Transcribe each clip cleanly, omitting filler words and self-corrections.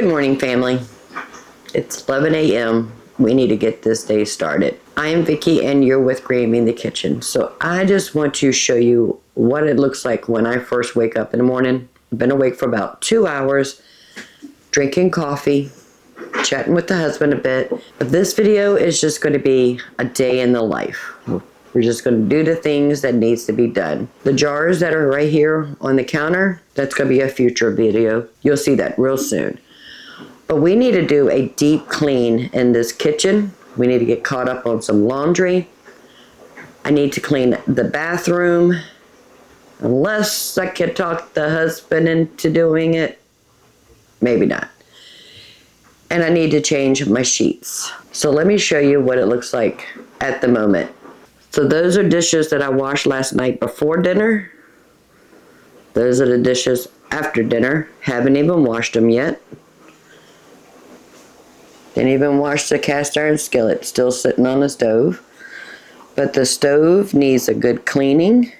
Good morning, family. It's 11 a.m. We need to get this day started. I am Vicki and you're with Grammy in the Kitchen. So I just want to show you what it looks like when I first wake up in the morning. I've been awake for about 2 hours, drinking coffee, chatting with the husband a bit. But this video is just going to be a day in the life. We're just going to do the things that needs to be done. The jars that are right here on the counter, that's going to be a future video. You'll see that real soon. But we need to do a deep clean in this kitchen. We need to get caught up on some laundry. I need to clean the bathroom. Unless I can talk the husband into doing it. Maybe not. And I need to change my sheets. So let me show you what it looks like at the moment. So those are dishes that I washed last night before dinner. Those are the dishes after dinner. Haven't even washed them yet. Didn't even wash the cast iron skillet, still sitting on the stove. But the stove needs a good cleaning.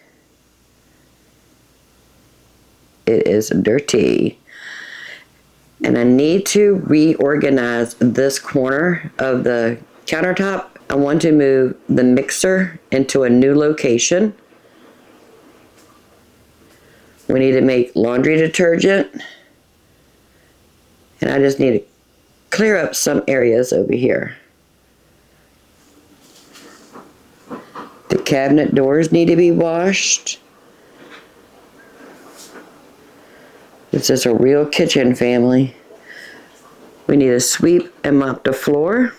It is dirty. And I need to reorganize this corner of the countertop. I want to move the mixer into a new location. We need to make laundry detergent. And I just need to clear up some areas over here. The cabinet doors need to be washed. This is a real kitchen, family. We need to sweep and mop the floor.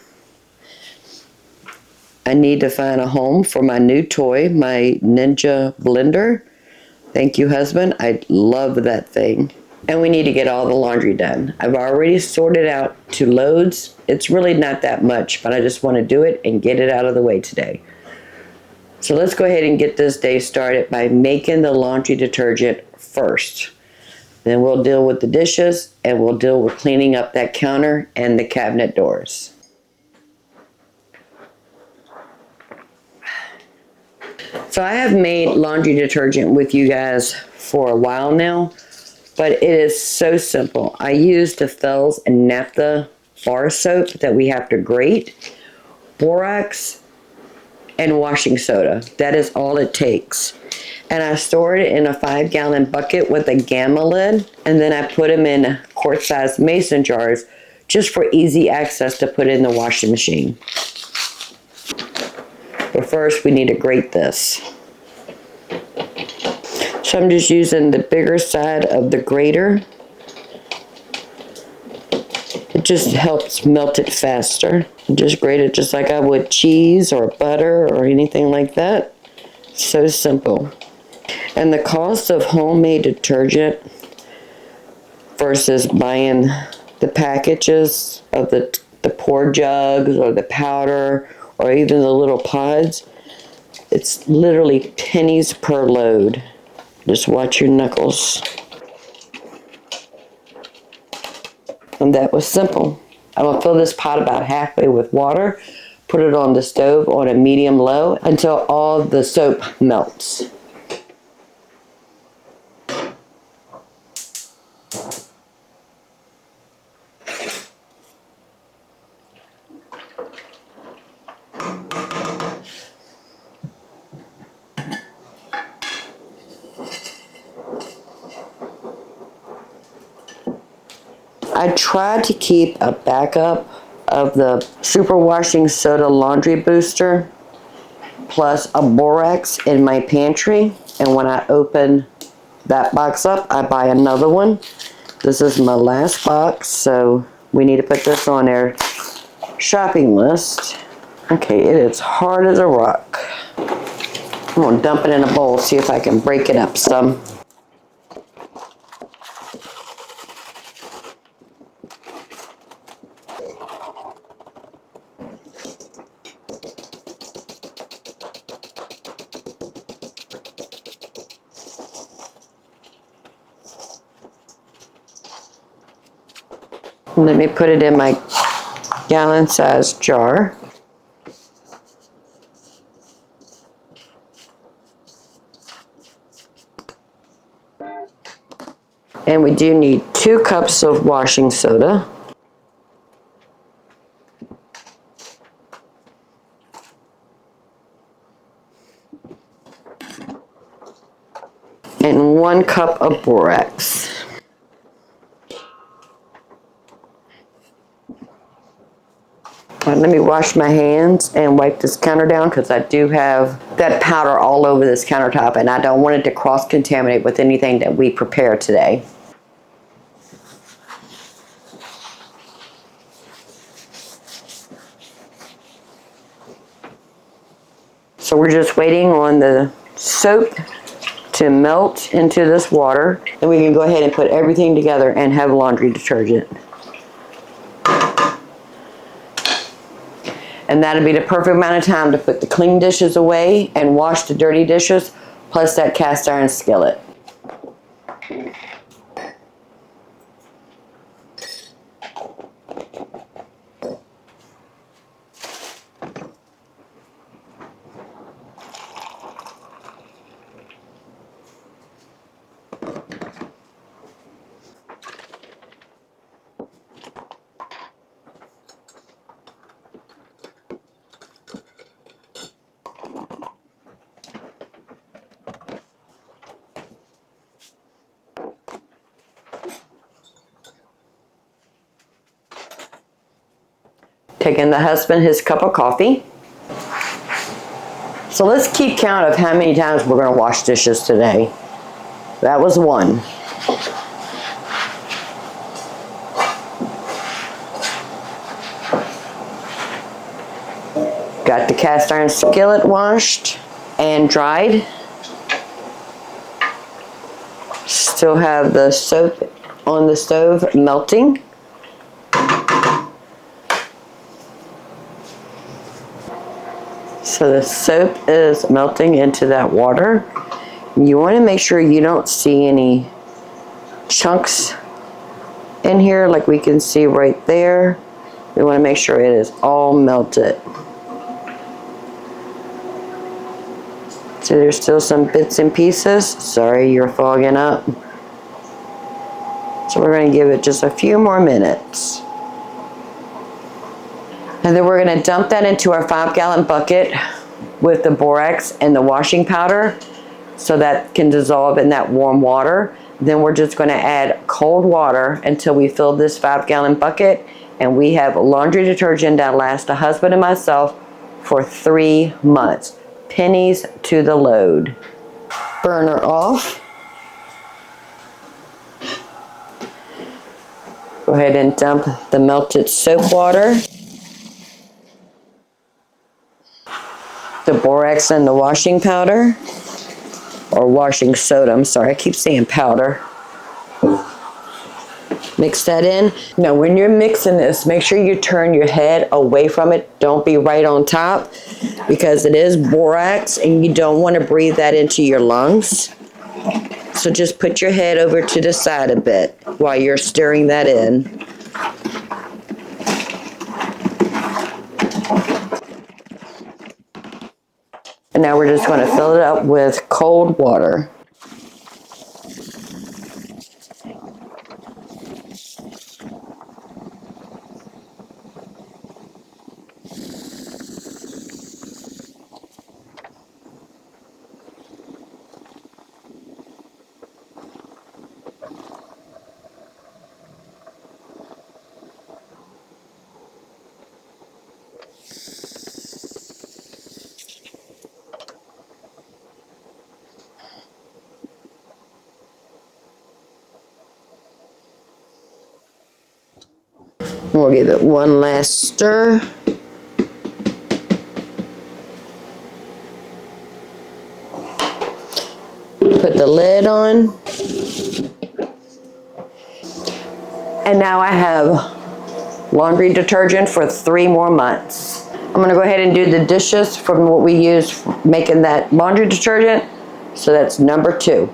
I need to find a home for my new toy, my Ninja blender. Thank you, husband. I love that thing. And we need to get all the laundry done. I've already sorted out to loads. It's really not that much, but I just want to do it and get it out of the way today. So let's go ahead and get this day started by making the laundry detergent first. Then we'll deal with the dishes and we'll deal with cleaning up that counter and the cabinet doors. So I have made laundry detergent with you guys for a while now, but it is so simple. I use the Fells and Naphtha bar soap that we have to grate, borax, and washing soda. That is all it takes. And I store it in a 5-gallon bucket with a gamma lid, and then I put them in quart-sized mason jars just for easy access to put in the washing machine. But first we need to grate this. So I'm just using the bigger side of the grater. It just helps melt it faster. Just grate it just like I would cheese or butter or anything like that. So simple. And the cost of homemade detergent versus buying the packages of the pour jugs or the powder or even the little pods, it's literally pennies per load. Just watch your knuckles. And that was simple. I'm going to fill this pot about halfway with water, put it on the stove on a medium low until all the soap melts. I tried to keep a backup of the super washing soda laundry booster plus a borax in my pantry, and when I open that box up I buy another one. This is my last box, so we need to put this on our shopping list. Okay, it is hard as a rock. I'm going to dump it in a bowl, see if I can break it up some. Let me put it in my gallon-sized jar. And we do need 2 cups of washing soda. And 1 cup of borax. Right, let me wash my hands and wipe this counter down because I do have that powder all over this countertop and I don't want it to cross-contaminate with anything that we prepare today. So we're just waiting on the soap to melt into this water, and we can go ahead and put everything together and have laundry detergent. And that'll be the perfect amount of time to put the clean dishes away and wash the dirty dishes, plus that cast iron skillet. Taking the husband his cup of coffee. So let's keep count of how many times we're going to wash dishes today. That was 1. Got the cast iron skillet washed and dried. Still have the soap on the stove melting. So the soap is melting into that water. You want to make sure you don't see any chunks in here like we can see right there. We want to make sure it is all melted. So there's still some bits and pieces. Sorry, you're fogging up. So we're going to give it just a few more minutes. And then we're going to dump that into our 5-gallon bucket with the borax and the washing powder so that can dissolve in that warm water. Then we're just going to add cold water until we fill this 5-gallon bucket, and we have laundry detergent that lasts the husband and myself for 3 months. Pennies to the load. Burner off. Go ahead and dump the melted soap water, the borax and the washing powder, or washing soda, I'm sorry, I keep saying powder. Mix that in. Now when you're mixing this, make sure you turn your head away from it. Don't be right on top because it is borax and you don't want to breathe that into your lungs. So just put your head over to the side a bit while you're stirring that in. And now we're just going to fill it up with cold water. We'll give it one last stir. Put the lid on. And now I have laundry detergent for 3 more months. I'm gonna go ahead and do the dishes from what we used for making that laundry detergent. So that's number 2.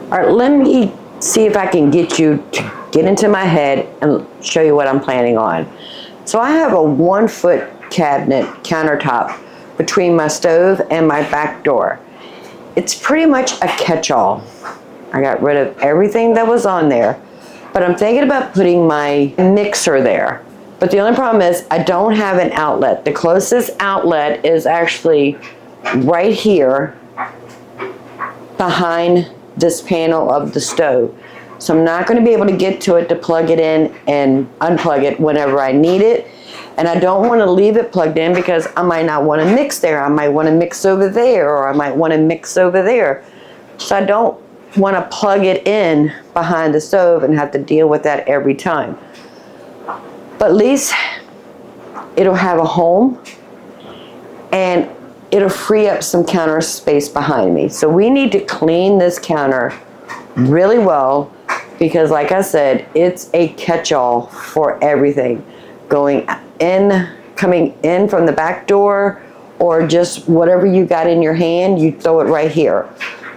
All right, let me see if I can get you to get into my head and show you what I'm planning on. So I have a 1-foot cabinet countertop between my stove and my back door. It's pretty much a catch-all. I got rid of everything that was on there. But I'm thinking about putting my mixer there. But the only problem is I don't have an outlet. The closest outlet is actually right here behind this panel of the stove. So I'm not going to be able to get to it to plug it in and unplug it whenever I need it. And I don't want to leave it plugged in because I might not want to mix there. I might want to mix over there, or I might want to mix over there. So I don't want to plug it in behind the stove and have to deal with that every time. But at least it'll have a home and it'll free up some counter space behind me. So we need to clean this counter really well because, like I said, it's a catch-all for everything. Going in, coming in from the back door, or just whatever you got in your hand, you throw it right here.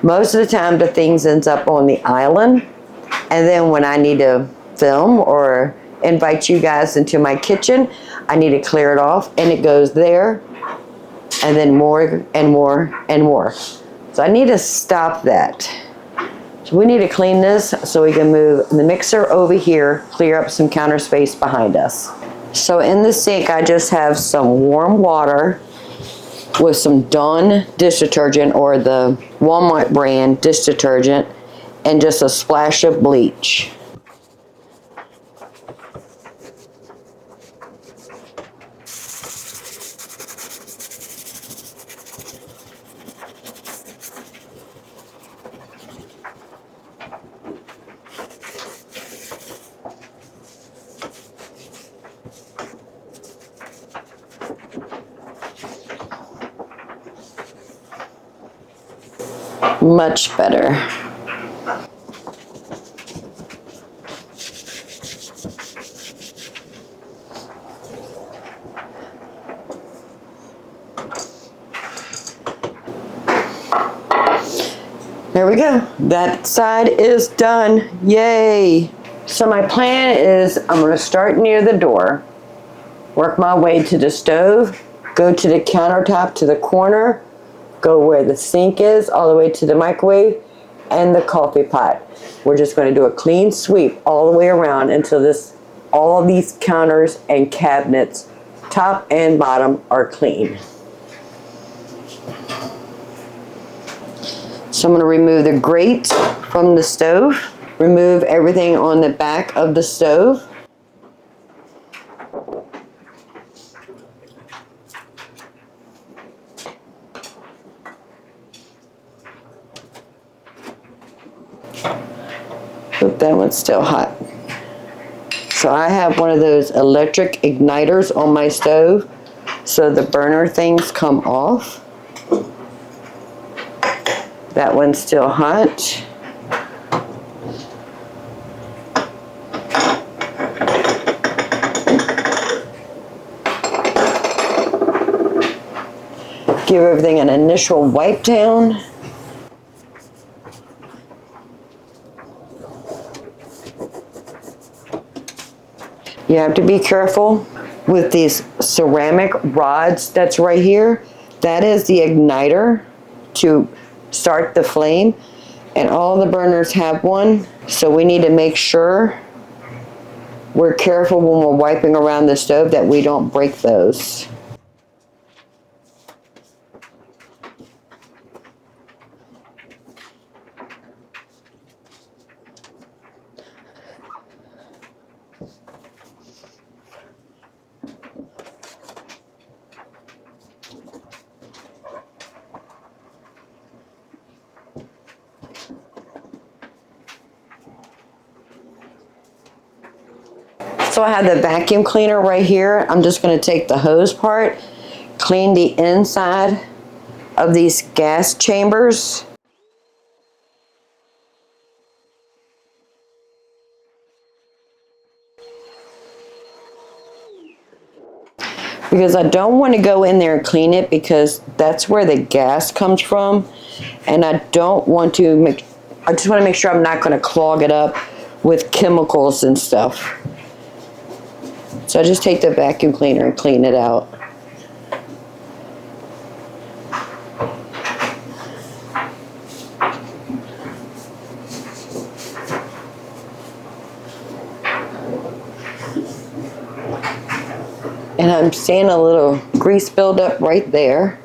Most of the time the things ends up on the island, and then when I need to film or invite you guys into my kitchen, I need to clear it off, and it goes there, and then more and more and more. So I need to stop that. So we need to clean this so we can move the mixer over here, clear up some counter space behind us. So in the sink, I just have some warm water with some Dawn dish detergent, or the Walmart brand dish detergent, and just a splash of bleach. Much better. There we go. That side is done. Yay! So my plan is I'm going to start near the door, work my way to the stove, go to the countertop to the corner, go where the sink is, all the way to the microwave and the coffee pot. We're just going to do a clean sweep all the way around until all of these counters and cabinets, top and bottom, are clean. So I'm going to remove the grate from the stove, remove everything on the back of the stove. Oop, that one's still hot. So I have one of those electric igniters on my stove, so the burner things come off. That one's still hot. Give everything an initial wipe down. You have to be careful with these ceramic rods that's right here. That is the igniter to start the flame, and all the burners have one, so we need to make sure we're careful when we're wiping around the stove that we don't break those. So I have the vacuum cleaner right here. I'm just going to take the hose part, clean the inside of these gas chambers. Because I don't want to go in there and clean it because that's where the gas comes from. And I don't want to I just want to make sure I'm not going to clog it up with chemicals and stuff. So I just take the vacuum cleaner and clean it out. And I'm seeing a little grease buildup right there.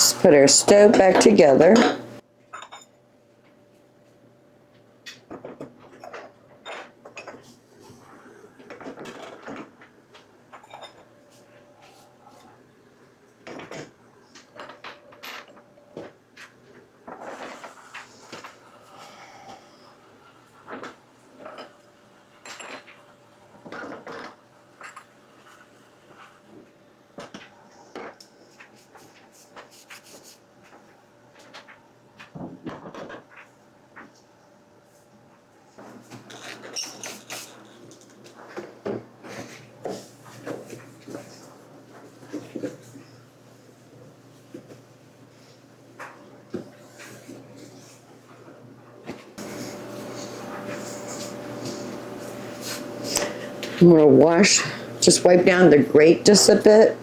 Let's put our stove back together. I'm going to just wipe down the grate just a bit.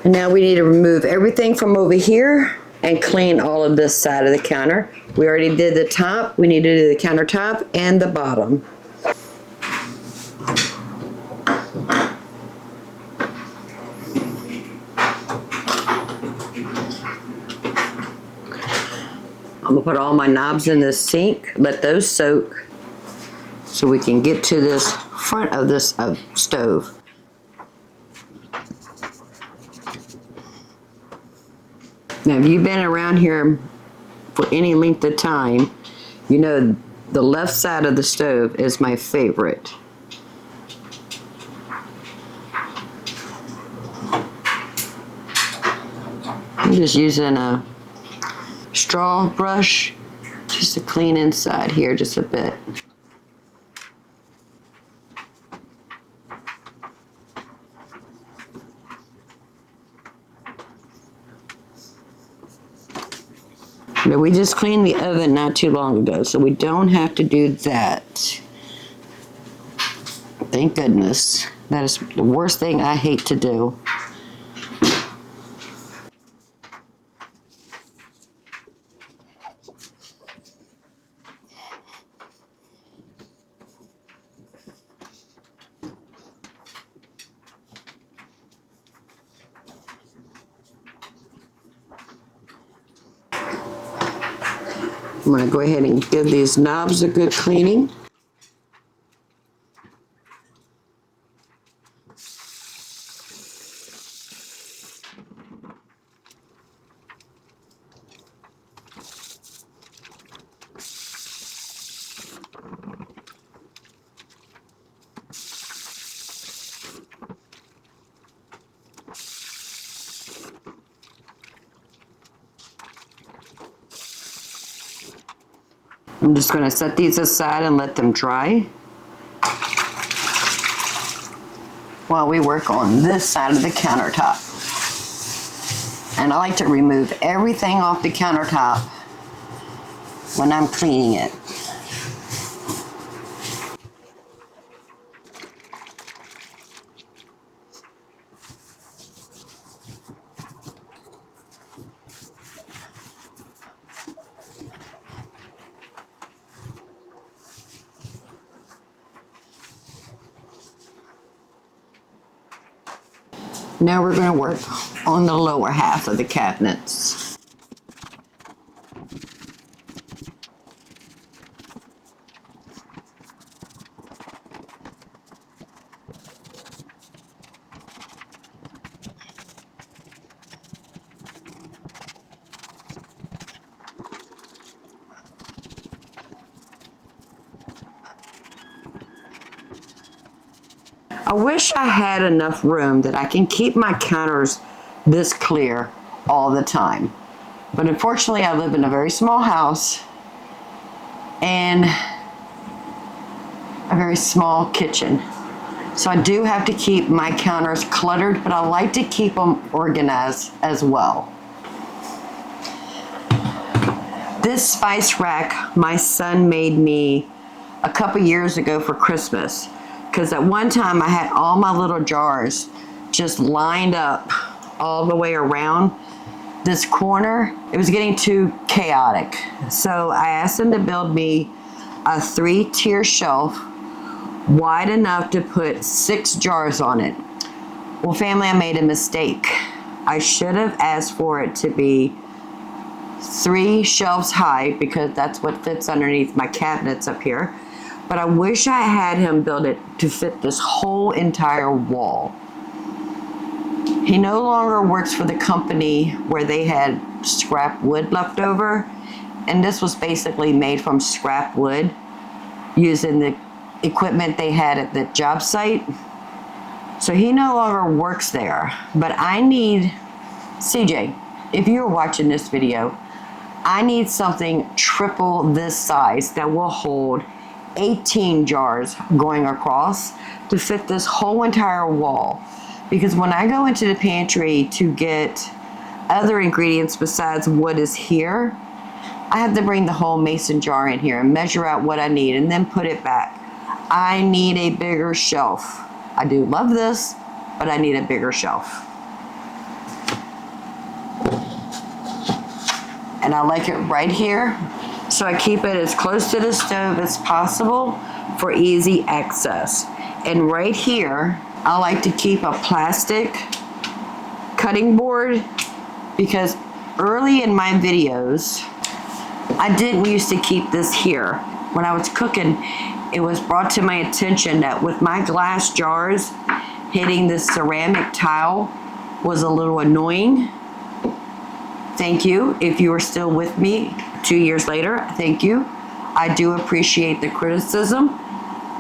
And now we need to remove everything from over here and clean all of this side of the counter. We already did the top. We need to do the countertop and the bottom. I'm gonna put all my knobs in this sink, let those soak so we can get to this front of this stove. Now, if you've been around here for any length of time, you know the left side of the stove is my favorite. I'm just using a straw brush just to clean inside here just a bit. But we just cleaned the oven not too long ago, so we don't have to do that. Thank goodness. That is the worst thing I hate to do. I'm going to go ahead and give these knobs a good cleaning. I'm just going to set these aside and let them dry while we work on this side of the countertop. And I like to remove everything off the countertop when I'm cleaning it. Now we're going to work on the lower half of the cabinets. I wish I had enough room that I can keep my counters this clear all the time. But unfortunately, I live in a very small house and a very small kitchen. So I do have to keep my counters cluttered, but I like to keep them organized as well. This spice rack my son made me a couple years ago for Christmas. Because at one time I had all my little jars just lined up all the way around this corner. It was getting too chaotic. So I asked him to build me a 3-tier shelf wide enough to put 6 jars on it. Well, family, I made a mistake. I should have asked for it to be 3 shelves high because that's what fits underneath my cabinets up here. But I wish I had him build it to fit this whole entire wall. He no longer works for the company where they had scrap wood left over, and this was basically made from scrap wood using the equipment they had at the job site. So he no longer works there, but I need, CJ, if you're watching this video, I need something triple this size that will hold 18 jars going across to fit this whole entire wall. Because when I go into the pantry to get other ingredients besides what is here, I have to bring the whole mason jar in here and measure out what I need and then put it back. I need a bigger shelf. I do love this, but I need a bigger shelf. And I like it right here. So I keep it as close to the stove as possible for easy access. And right here, I like to keep a plastic cutting board because early in my videos, I didn't used to keep this here. When I was cooking, it was brought to my attention that with my glass jars, hitting this ceramic tile was a little annoying. Thank you. If you are still with me 2 years later, thank you. I do appreciate the criticism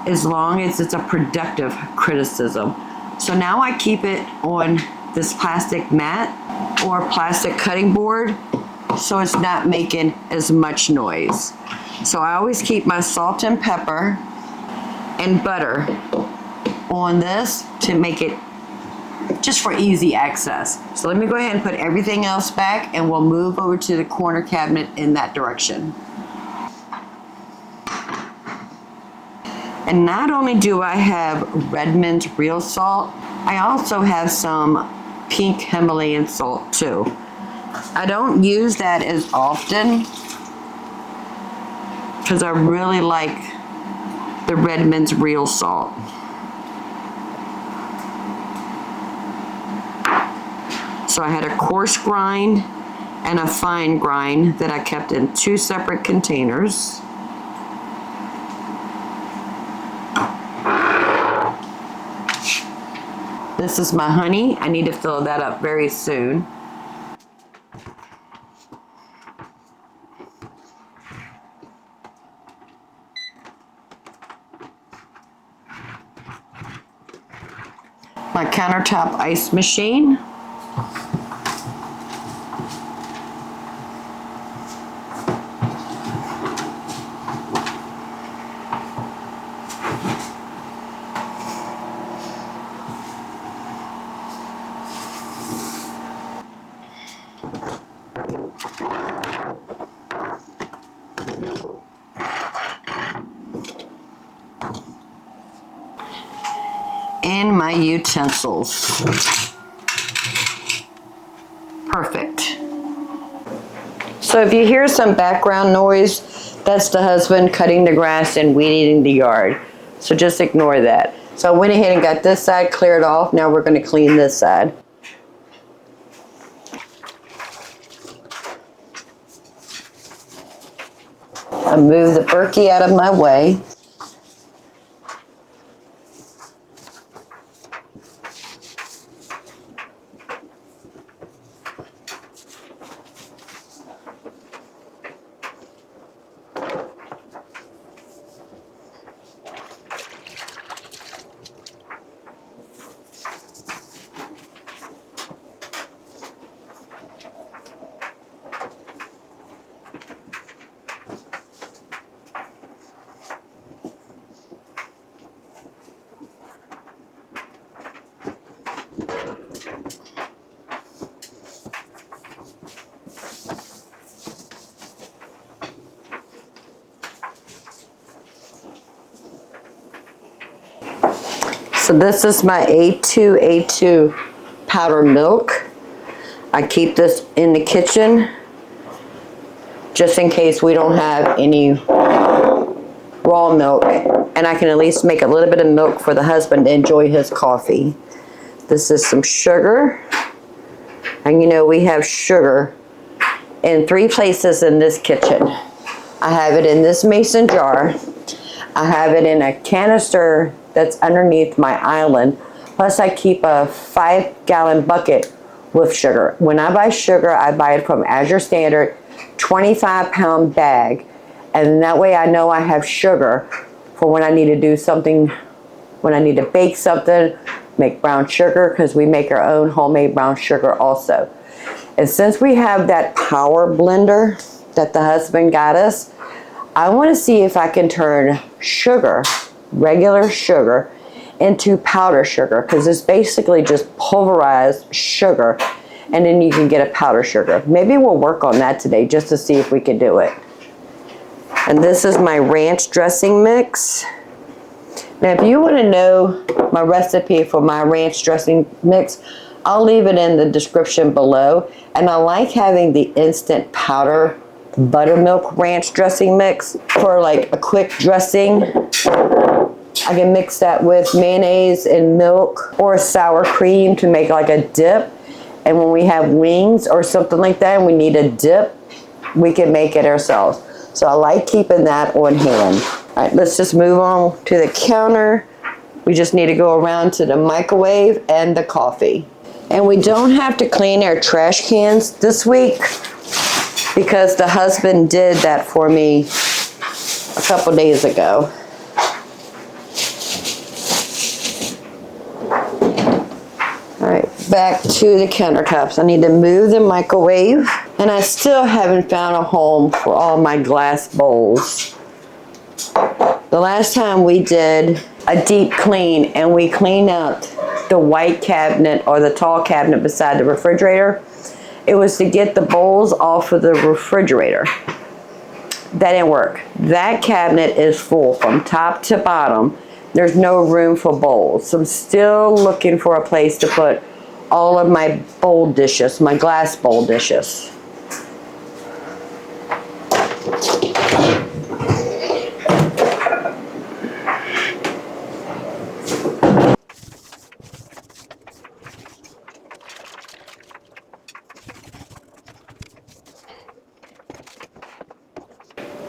as long as it's a productive criticism. So now I keep it on this plastic mat or plastic cutting board so it's not making as much noise. So I always keep my salt and pepper and butter on this to make it just for easy access. So let me go ahead and put everything else back and we'll move over to the corner cabinet in that direction. And not only do I have Redmond's real salt, I also have some pink Himalayan salt too. I don't use that as often because I really like the Redmond's real salt. So I had a coarse grind and a fine grind that I kept in 2 separate containers. This is my honey. I need to fill that up very soon. My countertop ice machine. And my utensils. Perfect. So if you hear some background noise, that's the husband cutting the grass and weeding the yard. So just ignore that. So I went ahead and got this side cleared off. Now we're going to clean this side. I move the Berkey out of my way. So this is my A2 powder milk. I keep this in the kitchen just in case we don't have any raw milk, and I can at least make a little bit of milk for the husband to enjoy his coffee. This is some sugar, and you know we have sugar in 3 places in this kitchen. I have it in this mason jar. I have it in a canister that's underneath my island. Plus I keep a 5-gallon bucket with sugar. When I buy sugar, I buy it from Azure Standard, 25-pound bag. And that way I know I have sugar for when I need to do something, when I need to bake something, make brown sugar, because we make our own homemade brown sugar also. And since we have that power blender that the husband got us, I want to see if I can turn sugar, regular sugar, into powder sugar, because it's basically just pulverized sugar, and then you can get a powder sugar. Maybe we'll work on that today just to see if we can do it. And this is my ranch dressing mix. Now if you want to know my recipe for my ranch dressing mix, I'll leave it in the description below. And I like having the instant powder buttermilk ranch dressing mix for like a quick dressing. I can mix that with mayonnaise and milk or sour cream to make like a dip. And when we have wings or something like that and we need a dip, we can make it ourselves. So I like keeping that on hand. All right, let's just move on to the counter. We just need to go around to the microwave and the coffee. And we don't have to clean our trash cans this week because the husband did that for me a couple days ago. All right, back to the countertops. I need to move the microwave, and I still haven't found a home for all my glass bowls. The last time we did a deep clean and we cleaned out the white cabinet or the tall cabinet beside the refrigerator, it was to get the bowls off of the refrigerator. That didn't work. That cabinet is full from top to bottom. There's no room for bowls. So I'm still looking for a place to put all of my bowl dishes, my glass bowl dishes.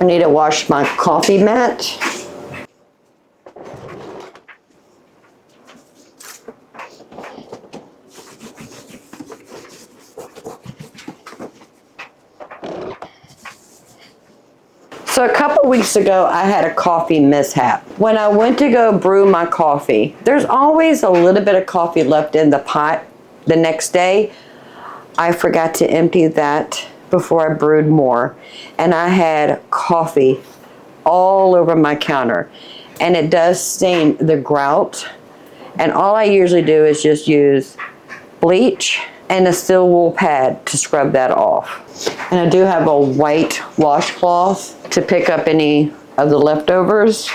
I need to wash my coffee mat. So a couple weeks ago, I had a coffee mishap. When I went to go brew my coffee, there's always a little bit of coffee left in the pot the next day. I forgot to empty that before I brewed more. And I had coffee all over my counter. And it does stain the grout. And all I usually do is just use bleach and a steel wool pad to scrub that off. And I do have a white washcloth to pick up any of the leftovers,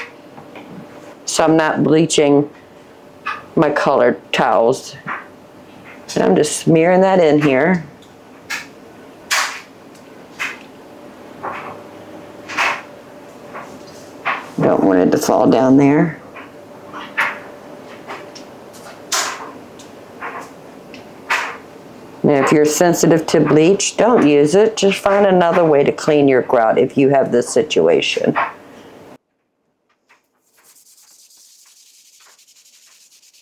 so I'm not bleaching my colored towels. And I'm just smearing that in here. Don't want it to fall down there. Now, if you're sensitive to bleach, don't use it. Just find another way to clean your grout if you have this situation.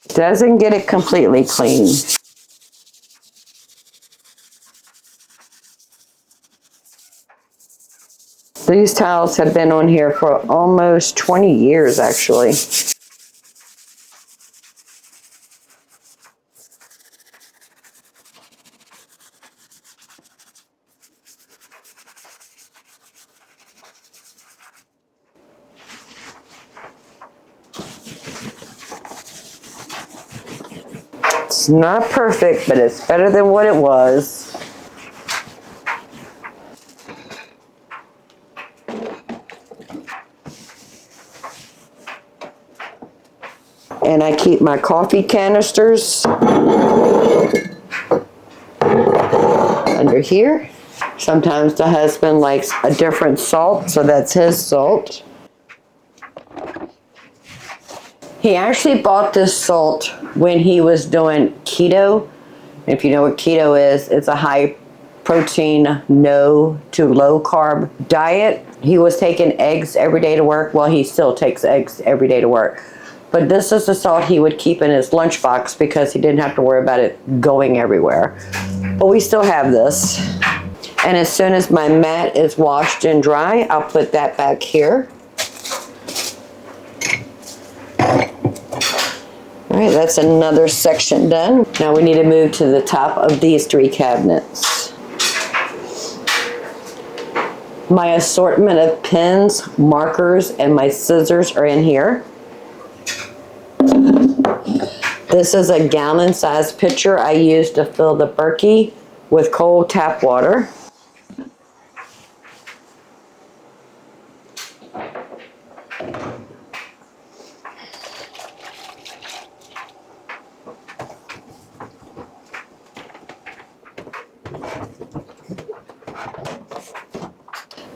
Doesn't get it completely clean. These towels have been on here for almost 20 years, actually. It's not perfect, but it's better than what it was. And I keep my coffee canisters under here. Sometimes the husband likes a different salt, so that's his salt. He actually bought this salt when he was doing keto. If you know what keto is, it's a high protein, no to low carb diet. He was taking eggs every day to work. Well, he still takes eggs every day to work. But this is the salt he would keep in his lunchbox because he didn't have to worry about it going everywhere. But we still have this. And as soon as my mat is washed and dry, I'll put that back here. All right, that's another section done. Now we need to move to the top of these three cabinets. My assortment of pens, markers, and my scissors are in here. This is a gallon-sized pitcher I use to fill the Berkey with cold tap water.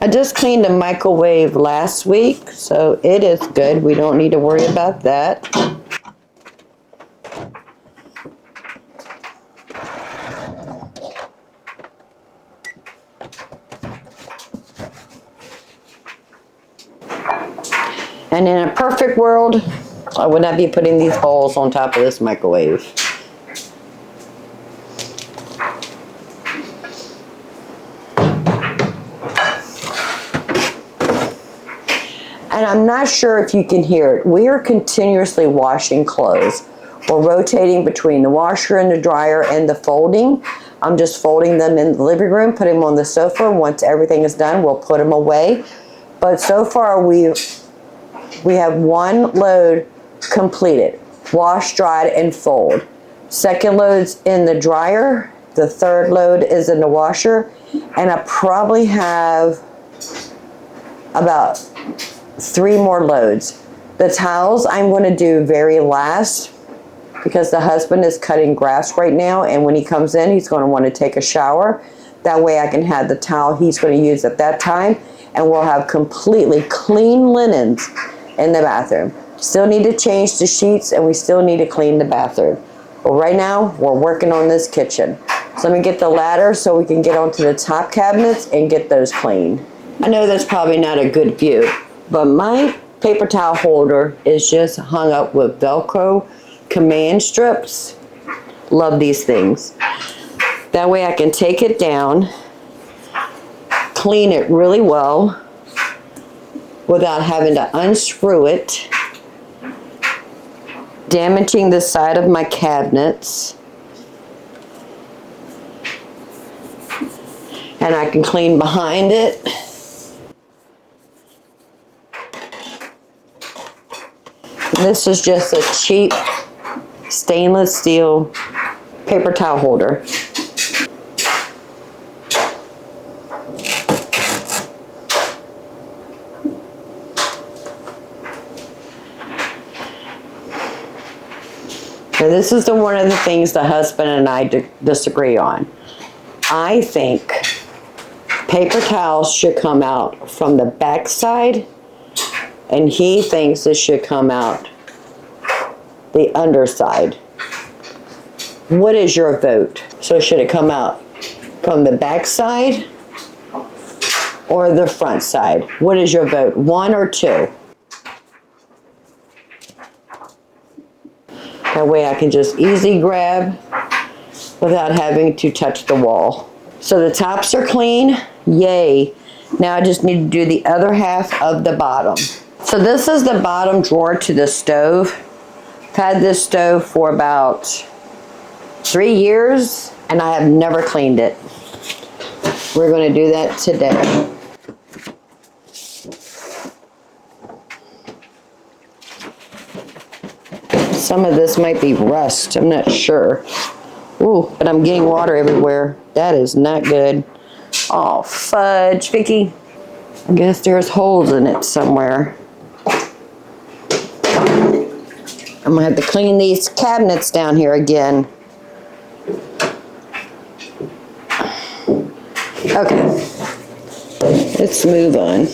I just cleaned the microwave last week, so it is good. We don't need to worry about that. And in a perfect world, I would not be putting these bowls on top of this microwave. And I'm not sure if you can hear it. We are continuously washing clothes. We're rotating between the washer and the dryer and the folding. I'm just folding them in the living room, putting them on the sofa. Once everything is done, we'll put them away. But so far, we have one load completed. Wash, dried, and fold. Second load's in the dryer. The third load is in the washer. And I probably have about 3 more loads. The towels I'm going to do very last because the husband is cutting grass right now, and when he comes in, he's going to want to take a shower. That way I can have the towel he's going to use at that time, and we'll have completely clean linens in the bathroom. Still need to change the sheets, and we still need to clean the bathroom. But right now, we're working on this kitchen. So let me get the ladder so we can get onto the top cabinets and get those clean. I know that's probably not a good view, but my paper towel holder is just hung up with Velcro command strips. Love these things. That way I can take it down, clean it really well without having to unscrew it, damaging the side of my cabinets. And I can clean behind it. This is just a cheap stainless steel paper towel holder. Now this is one of the things the husband and I disagree on. I think paper towels should come out from the back side, and he thinks it should come out the underside. What is your vote? So should it come out from the back side or the front side? What is your vote? 1 or 2? That way I can just easy grab without having to touch the wall. So the tops are clean, yay. Now I just need to do the other half of the bottom. So this is the bottom drawer to the stove. I've had this stove for about 3 years and I have never cleaned it. We're going to do that today. Some of this might be rust, I'm not sure. Ooh, but I'm getting water everywhere. That is not good. Oh, fudge, Vicky. I guess there's holes in it somewhere. I'm gonna have to clean these cabinets down here again. Okay, let's move on.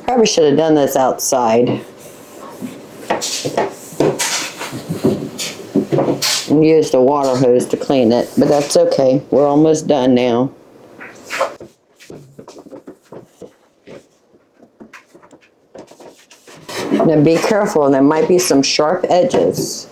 Probably should have done this outside. And used a water hose to clean it, but that's okay. We're almost done now. Now be careful, there might be some sharp edges.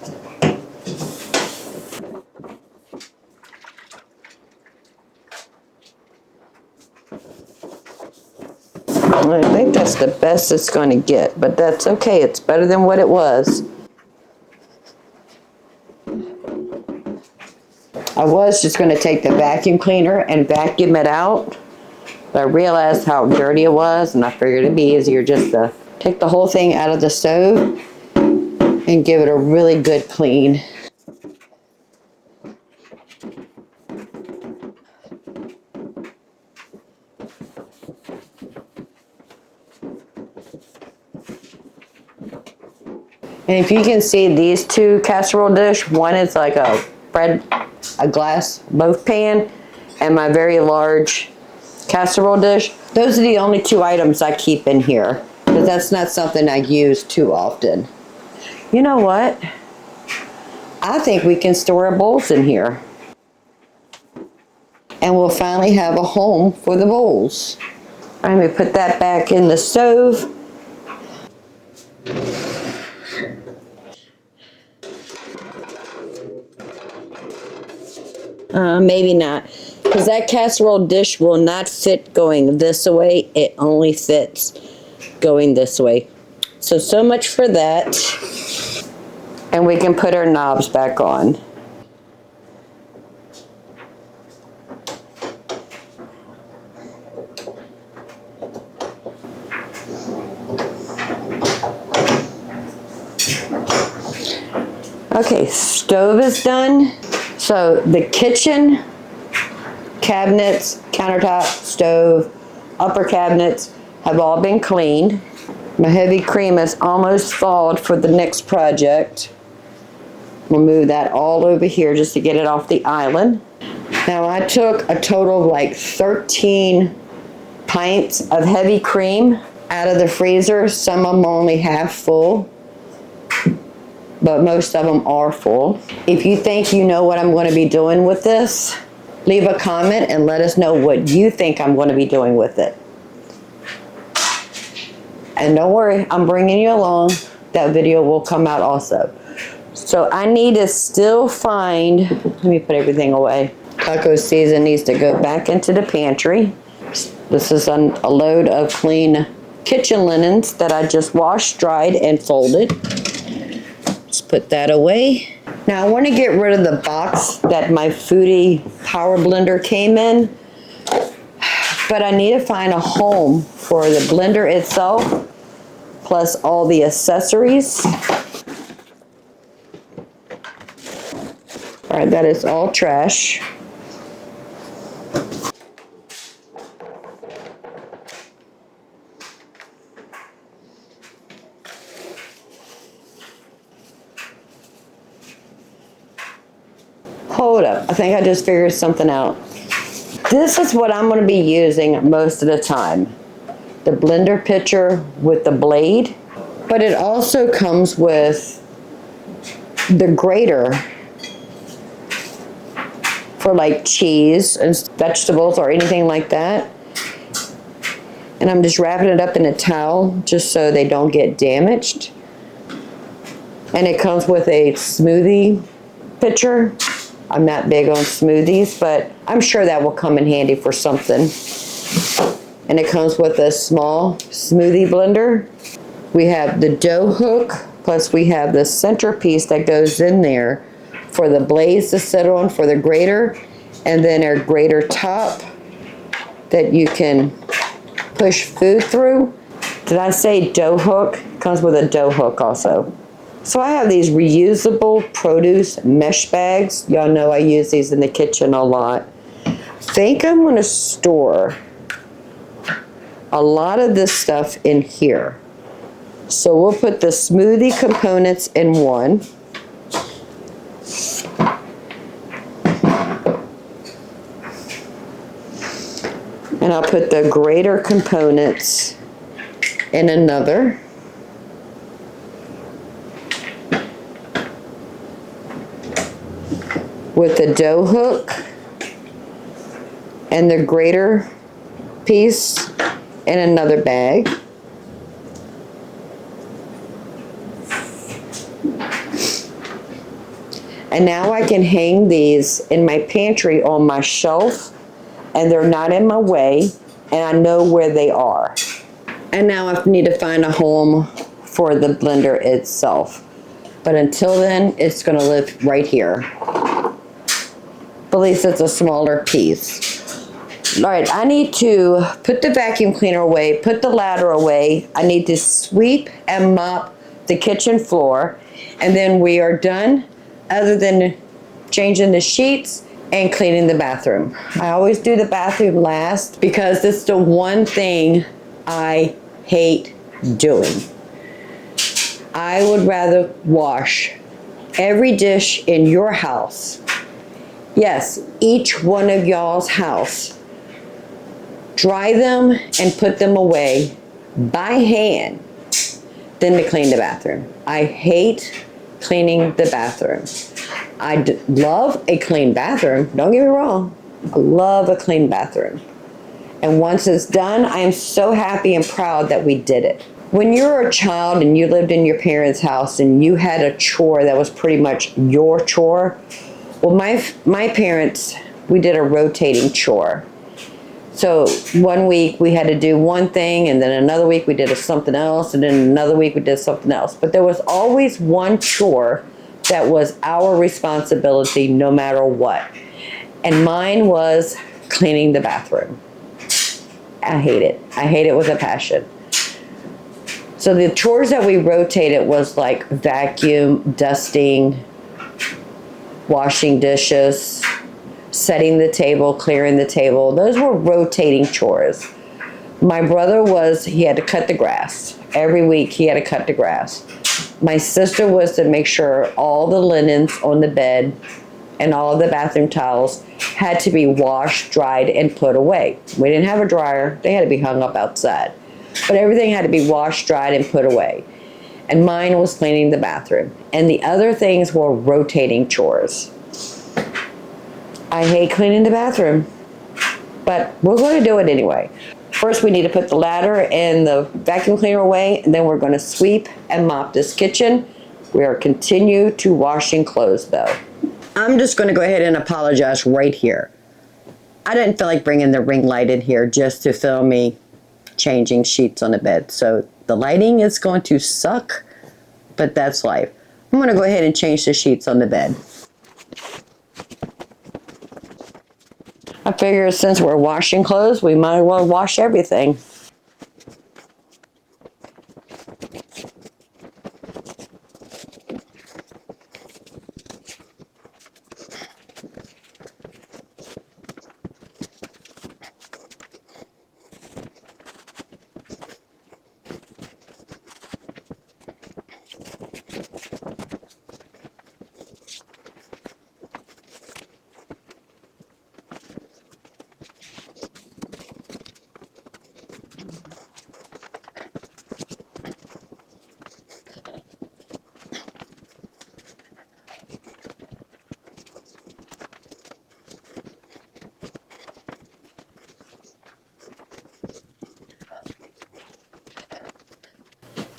I think that's the best it's going to get, but that's okay. It's better than what it was. I was just going to take the vacuum cleaner and vacuum it out, but I realized how dirty it was, and I figured it'd be easier just to take the whole thing out of the stove and give it a really good clean. And if you can see these two casserole dish, one is like a glass loaf pan, and my very large casserole dish. Those are the only 2 items I keep in here, but that's not something I use too often. You know what? I think we can store our bowls in here. And we'll finally have a home for the bowls. I'm going to put that back in the stove. Maybe not, because that casserole dish will not fit going this way. It only fits going this way. So much for that. And we can put our knobs back on. Okay, stove is done. So the kitchen cabinets, countertop, stove, upper cabinets have all been cleaned. My heavy cream is almost thawed for the next project. We'll move that all over here just to get it off the island. Now I took a total of like 13 pints of heavy cream out of the freezer. Some of them only half full, but most of them are full. If you think you know what I'm going to be doing with this, leave a comment and let us know what you think I'm going to be doing with it. And don't worry, I'm bringing you along. That video will come out also. So I need to still find, let me put everything away. Taco season needs to go back into the pantry. This is a load of clean kitchen linens that I just washed, dried, and folded. Let's put that away. Now I want to get rid of the box that my Foodie Power Blender came in, but I need to find a home for the blender itself, plus all the accessories. All right, that is all trash. Hold up, I think I just figured something out. This is what I'm going to be using most of the time. The blender pitcher with the blade, but it also comes with the grater for like cheese and vegetables or anything like that. And I'm just wrapping it up in a towel just so they don't get damaged. And it comes with a smoothie pitcher. I'm not big on smoothies, but I'm sure that will come in handy for something. And it comes with a small smoothie blender. We have the dough hook, plus we have the centerpiece that goes in there for the blades to sit on for the grater, and then a grater top that you can push food through. Did I say dough hook? Comes with a dough hook also. So I have these reusable produce mesh bags. Y'all know I use these in the kitchen a lot. I think I'm going to store a lot of this stuff in here. So we'll put the smoothie components in one. And I'll put the grater components in another. With the dough hook and the grater piece in another bag. And now I can hang these in my pantry on my shelf, and they're not in my way, and I know where they are. And now I need to find a home for the blender itself. But until then, it's going to live right here. At least it's a smaller piece. All right, I need to put the vacuum cleaner away, put the ladder away. I need to sweep and mop the kitchen floor, and then we are done, other than changing the sheets and cleaning the bathroom. I always do the bathroom last because it's the one thing I hate doing. I would rather wash every dish in your house. Yes, each one of y'all's house. Dry them and put them away by hand, then to clean the bathroom. I hate cleaning the bathroom. I love a clean bathroom, don't get me wrong. I love a clean bathroom. And once it's done, I am so happy and proud that we did it. When you were a child and you lived in your parents' house and you had a chore that was pretty much your chore, well, my parents, we did a rotating chore. So one week we had to do one thing, and then another week we did something else, and then another week we did something else. But there was always one chore that was our responsibility no matter what. And mine was cleaning the bathroom. I hate it. I hate it with a passion. So the chores that we rotated was like vacuum, dusting, washing dishes, setting the table, clearing the table. Those were rotating chores. My brother he had to cut the grass. Every week he had to cut the grass. My sister was to make sure all the linens on the bed and all of the bathroom towels had to be washed, dried, and put away. We didn't have a dryer. They had to be hung up outside. But everything had to be washed, dried, and put away. And mine was cleaning the bathroom. And the other things were rotating chores. I hate cleaning the bathroom, but we're going to do it anyway. First, we need to put the ladder and the vacuum cleaner away, and then we're going to sweep and mop this kitchen. We are continue to washing clothes, though. I'm just going to go ahead and apologize right here. I didn't feel like bringing the ring light in here just to film me changing sheets on the bed. So the lighting is going to suck, but that's life. I'm going to go ahead and change the sheets on the bed. I figure since we're washing clothes, we might as well wash everything.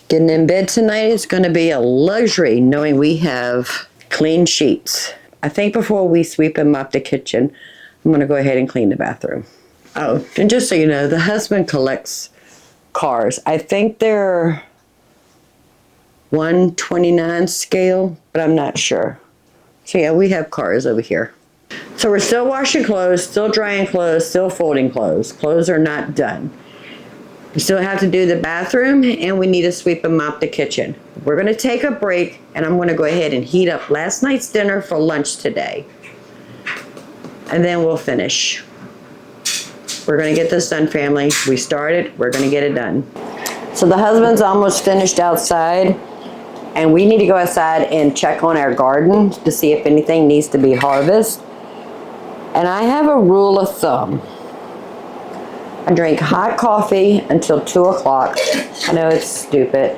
Getting in bed tonight is going to be a luxury, knowing we have clean sheets. I think before we sweep and mop the kitchen, I'm going to go ahead and clean the bathroom. Oh, and just so you know, the husband collects cars. I think they're 129 scale, but I'm not sure. So yeah, we have cars over here. So we're still washing clothes, still drying clothes, still folding clothes. Clothes are not done. We still have to do the bathroom, and we need to sweep and mop the kitchen. We're going to take a break, and I'm going to go ahead and heat up last night's dinner for lunch today. And then we'll finish. We're going to get this done, family. We started, we're going to get it done. So the husband's almost finished outside, and we need to go outside and check on our garden to see if anything needs to be harvested. And I have a rule of thumb. I drink hot coffee until 2 o'clock. I know it's stupid.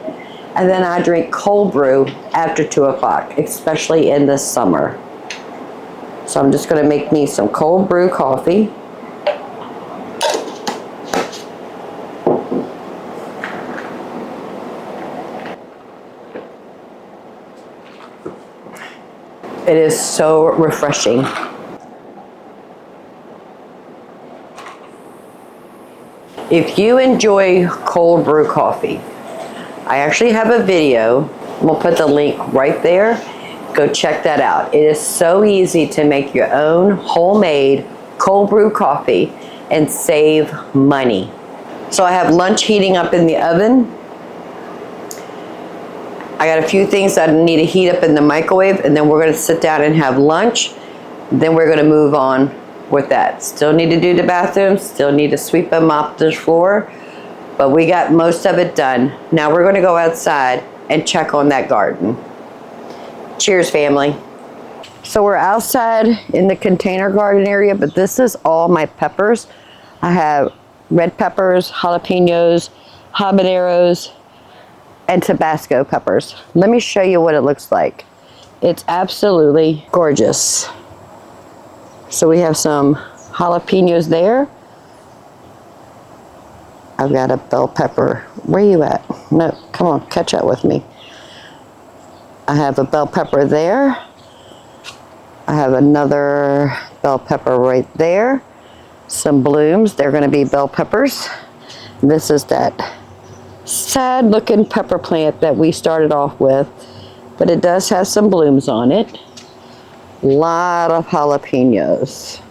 And then I drink cold brew after 2 o'clock, especially in the summer. So I'm just going to make me some cold brew coffee. It is so refreshing. If you enjoy cold brew coffee, I actually have a video. We'll put the link right there. Go check that out. It is so easy to make your own homemade cold brew coffee and save money. So I have lunch heating up in the oven. I got a few things that I need to heat up in the microwave, and then we're going to sit down and have lunch. Then we're going to move on with that. Still need to do the bathroom, still need to sweep and mop the floor, but we got most of it done. Now we're going to go outside and check on that garden. Cheers, family. So we're outside in the container garden area, but this is all my peppers. I have red peppers, jalapenos, habaneros, and Tabasco peppers. Let me show you what it looks like. It's absolutely gorgeous. So we have some jalapenos there. I've got a bell pepper. Where are you at? No, come on, catch up with me. I have a bell pepper there. I have another bell pepper right there. Some blooms, they're gonna be bell peppers. This is that sad looking pepper plant that we started off with, but it does have some blooms on it. Lot of jalapenos.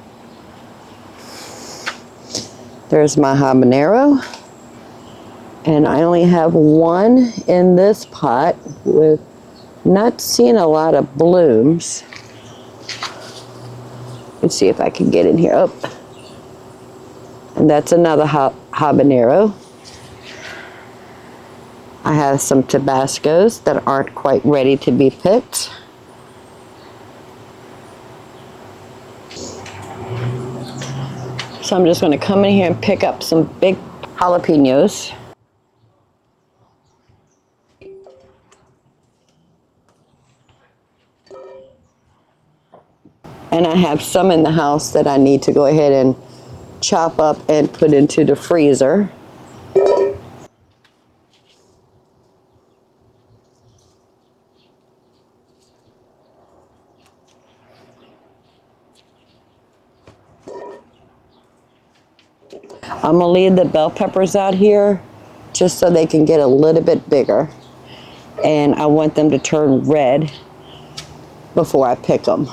There's my habanero, and I only have one in this pot with not seeing a lot of blooms. Let's see if I can get in here. Oh, and that's another habanero. I have some Tabascos that aren't quite ready to be picked. So I'm just going to come in here and pick up some big jalapenos. And I have some in the house that I need to go ahead and chop up and put into the freezer. I'm gonna leave the bell peppers out here just so they can get a little bit bigger. And I want them to turn red before I pick them.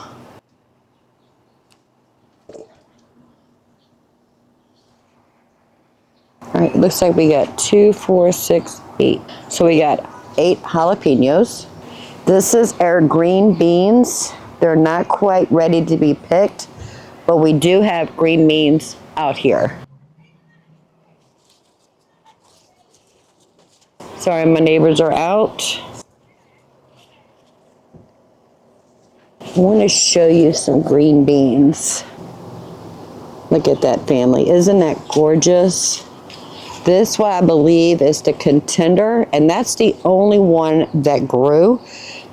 All right, looks like we got 2, 4, 6, 8. So we got 8 jalapenos. This is our green beans. They're not quite ready to be picked, but we do have green beans out here. Sorry, my neighbors are out. I want to show you some green beans. Look at that, family. Isn't that gorgeous? This one I believe is the contender, and that's the only one that grew.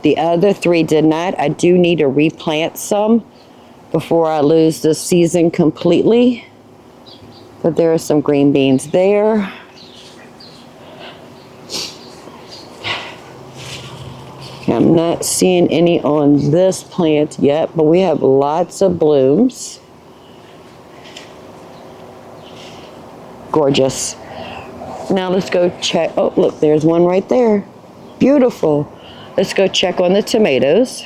The other 3 did not. I do need to replant some before I lose this season completely. But there are some green beans there. I'm not seeing any on this plant yet, but we have lots of blooms. Gorgeous. Now let's go check. Oh, look, there's one right there. Beautiful. Let's go check on the tomatoes.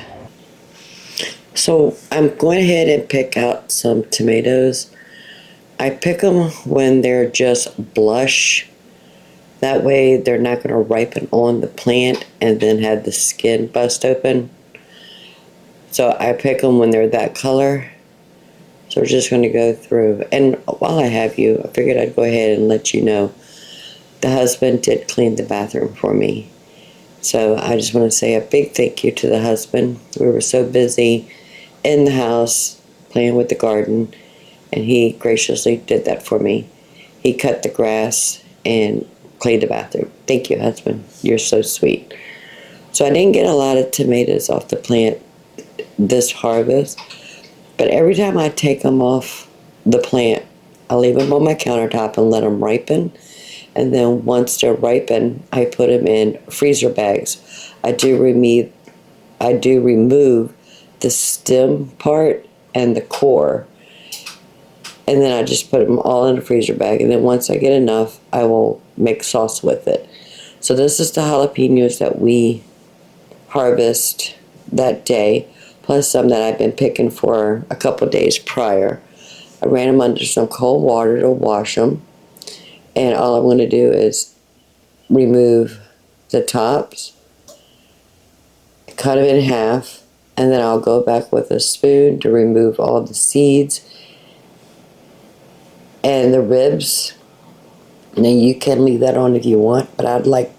So I'm going ahead and pick out some tomatoes. I pick them when they're just blush. That way they're not going to ripen on the plant and then have the skin bust open. So I pick them when they're that color. So we're just going to go through. And while I have you, I figured I'd go ahead and let you know the husband did clean the bathroom for me. So I just want to say a big thank you to the husband. We were so busy in the house playing with the garden, and he graciously did that for me. He cut the grass and cleaned the bathroom. Thank you, husband. You're so sweet. So I didn't get a lot of tomatoes off the plant this harvest, but every time I take them off the plant, I leave them on my countertop and let them ripen. And then once they're ripened, I put them in freezer bags. I do remove the stem part and the core. And then I just put them all in a freezer bag. And then once I get enough, I will make sauce with it. So this is the jalapenos that we harvest that day, plus some that I've been picking for a couple days prior. I ran them under some cold water to wash them. And all I'm going to do is remove the tops, cut them in half, and then I'll go back with a spoon to remove all the seeds and the ribs. Now you can leave that on if you want, but I like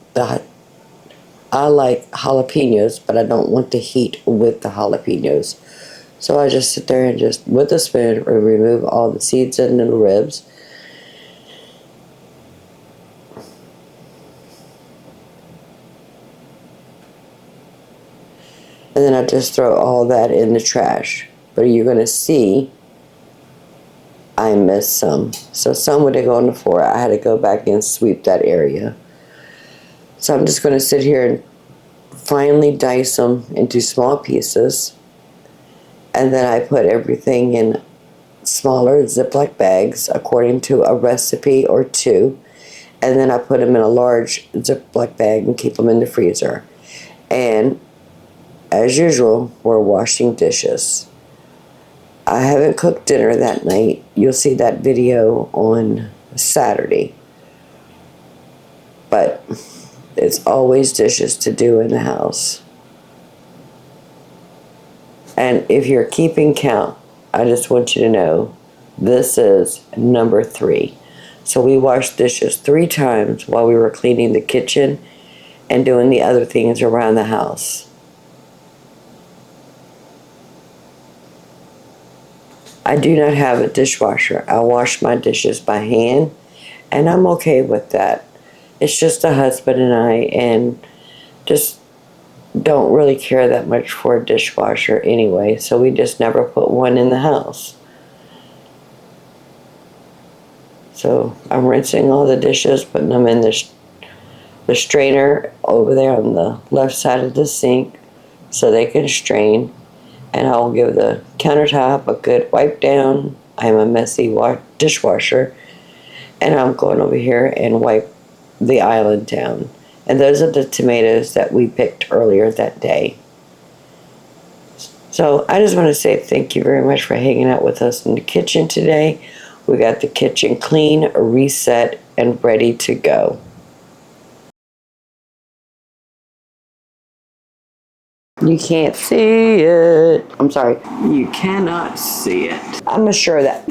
jalapenos, but I don't want the heat with the jalapenos. So I just sit there and just with a spoon remove all the seeds and the ribs. And then I just throw all that in the trash. But you're going to see I missed some. So some would go on the floor. I had to go back and sweep that area. So I'm just going to sit here and finely dice them into small pieces. And then I put everything in smaller Ziploc bags according to a recipe or 2. And then I put them in a large Ziploc bag and keep them in the freezer. And as usual, we're washing dishes. I haven't cooked dinner that night. You'll see that video on Saturday. But it's always dishes to do in the house. And if you're keeping count, I just want you to know this is number 3. So we washed dishes 3 times while we were cleaning the kitchen and doing the other things around the house. I do not have a dishwasher. I wash my dishes by hand, and I'm okay with that. It's just the husband and I, and just don't really care that much for a dishwasher anyway, so we just never put one in the house. So I'm rinsing all the dishes, putting them in the strainer over there on the left side of the sink so they can strain. And I'll give the countertop a good wipe down. I'm a messy dishwasher. And I'm going over here and wipe the island down. And those are the tomatoes that we picked earlier that day. So I just want to say thank you very much for hanging out with us in the kitchen today. We got the kitchen clean, reset, and ready to go. You can't see it. I'm sorry. You cannot see it. I'm sure that